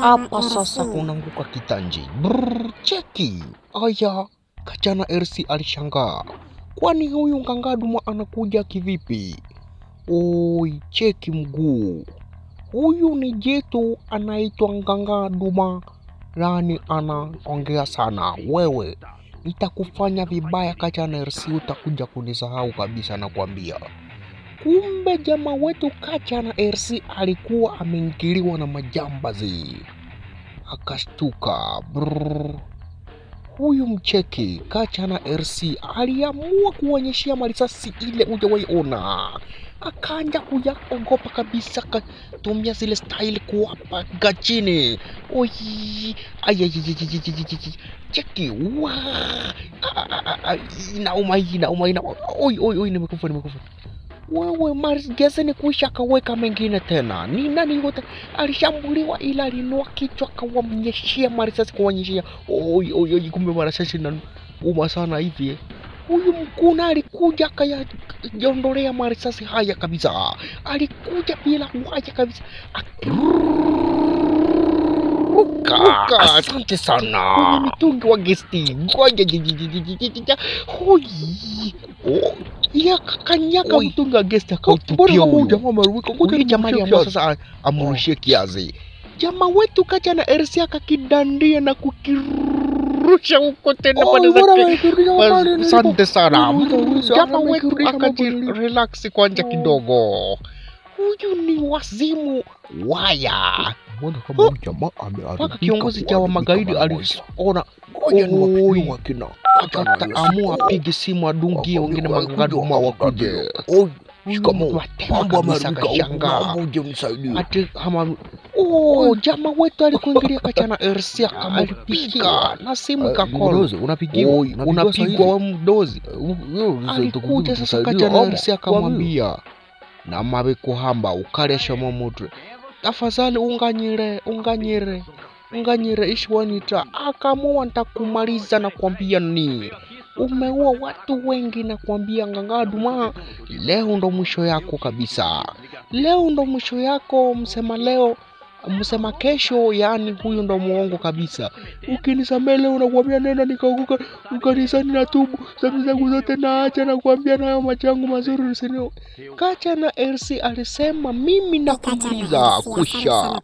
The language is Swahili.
Apa sasa kunanguka kitanji? Brrr, cheki. Aya, Kachana RC alishangaa. Kwani huyu Ngangaduma anakuja kivipi? Oi, cheki mguu. Huyu ni jetu anaitwa Ngangaduma. Yani anaongea sana. Wewe, nitakufanya vibaya Kachana RC, utakuja kunisahau kabisa nakwambia. Kumbe jamaa wetu Kachana RC alikuwa ameingiliwa na majambazi. Akashtuka. Brrr. Huyu mcheki Kachana RC aliamua kuonyeshia marisasi ile hujawahi ona. Akaanza kuyaogopa kabisa, katumia zile style kuwapa gachini. Oi, cheki. Inauma. Oi, nimekufa. Wewe Marisgezeni kuisha kaweka mengine tena. Ni nani yote alishambuliwa ila alinua kichwa kawamnyeshia marisasi kuonyeshia. Oi, kumbe marisasi na uma sana hivi. Huyu mkuna alikuja akayajondolea marisasi haya kabisa. Alikuja bila waya kabisa. Ruka, asante sana. Kwenye mitungi wa gesti. Hoi. Ya kakanyaka mtunga gesti akautupia huyu. Huyu jamaa aliamua sasa amurushie kiazi. Jamaa wetu Kachana RC akakidandia na kukirusha huko tena pande zake. Asante sana. Jamaa wetu akajirelax kwanja kidogo. Huyu ni wazimu waya. Paka kiongozi cha magaidi aliona akaamua apige simu adungie wengine Ngangaduma wakuje. Jamaa wetu alikuingilia Kachana RC alipiga na simu kakolo. Unapigwa mdozi. Alikuja sasa Kachana RC akamwambia na mabe kuhamba ukaresha momotre. Tafadhali unganyire ishwanita. Akamua nitakumaliza na kuambia ni. Umeua watu wengi na kuambia Ngangaduma. Leo ndo mwisho yako kabisa. Leo ndo mwisho yako, msema kesho, yani huyu ndo muongo kabisa. Ukinisamea leo nakwambia nenda nikaanguka kanisani na tubu. Dhambi zangu zote naacha na kuambia nayo machangu mazuri usinio. Kachana RC alisema mimi nakuuliza kusha.